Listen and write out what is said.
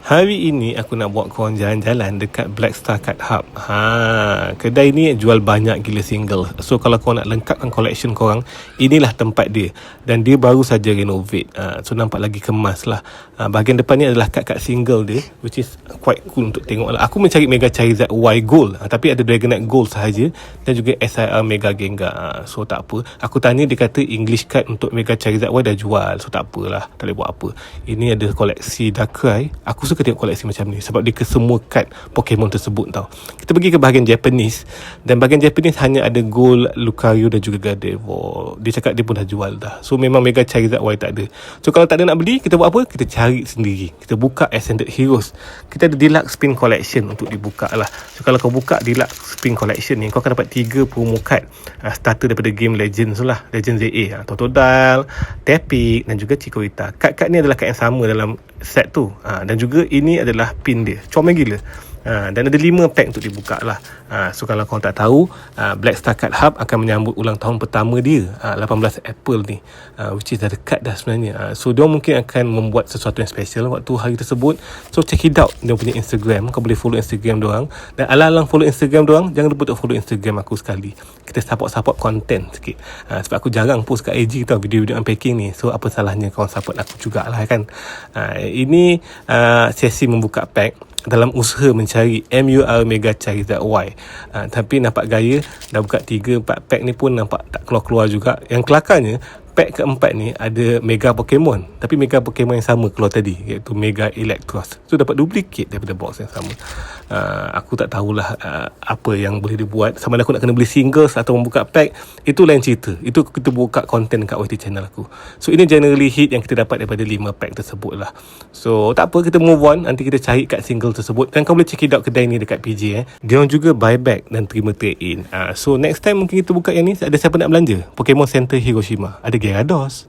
Hari ini aku nak buat korang jalan-jalan dekat Black Star Card Hub. Kedai ni jual banyak gila single. So kalau korang nak lengkapkan collection korang, inilah tempat dia. Dan dia baru saja renovate. So nampak lagi kemas lah. Bahagian depan ni adalah kad-kad single dia, which is quite cool untuk tengok lah. Aku mencari Mega Charizard Y Gold, tapi ada Dragonite Gold sahaja. Dan juga SIR Mega Gengar. So tak apa. Aku tanya, dia kata English card untuk Mega Charizard Y dah jual. So tak apalah, tak boleh buat apa. Ini ada koleksi Darkrai. Aku suka tengok koleksi macam ni sebab dia ke semua kad Pokemon tersebut tau. Kita pergi ke bahagian Japanese, dan bahagian Japanese hanya ada Gold, Lucario dan juga Gardevoir. Dia cakap dia pun dah jual dah. So memang Mega Charizard Y tak ada. So kalau tak ada nak beli, kita buat apa? Kita cari sendiri. Kita buka Ascended Heroes. Kita ada Deluxe Spin Collection untuk dibuka lah. So kalau kau buka Deluxe Spin Collection ni, kau akan dapat 3 promo card starter daripada game Legends lah, Legends ZA, Totodile, Tepig dan juga Chikorita. Kad-kad ni adalah kad yang sama dalam set tu. Dan juga ini adalah pin dia, comel gila. Dan ada 5 pack untuk dibuka lah. So kalau korang tak tahu, Black Star Card Hub akan menyambut ulang tahun pertama dia 18 April ni, which is dah dekat dah sebenarnya. So dia mungkin akan membuat sesuatu yang special waktu hari tersebut. So check it out, dia punya Instagram. Kau boleh follow Instagram diorang. Dan alang-alang follow Instagram diorang, jangan lupa untuk follow Instagram aku sekali. Kita support konten sikit. Sebab aku jarang post kat IG tau video-video unpacking ni. So apa salahnya korang support aku jugalah kan. Ini sesi membuka pack dalam usaha mencari MUR Mega Charizard Y. Tapi nampak gaya dah buka 3-4 pack ni pun nampak tak keluar-keluar juga. Yang kelakarnya, pack keempat ni ada Mega Pokemon, tapi Mega Pokemon yang sama keluar tadi, iaitu Mega Electros. So dapat duplicate daripada box yang sama. Aku tak tahulah apa yang boleh dibuat. Sama ada aku nak kena beli singles atau membuka pack, itu lain cerita. Itu kita buka konten kat YT channel aku. So ini generally hit yang kita dapat daripada 5 pack tersebut lah. So tak apa, kita move on. Nanti kita cari kat single tersebut. Dan kau boleh check it out kedai ni dekat PJ. Dia orang juga buyback dan terima trade in. So next time mungkin kita buka yang ni. Ada siapa nak belanja? Pokemon Center Hiroshima. Ada Gyarados.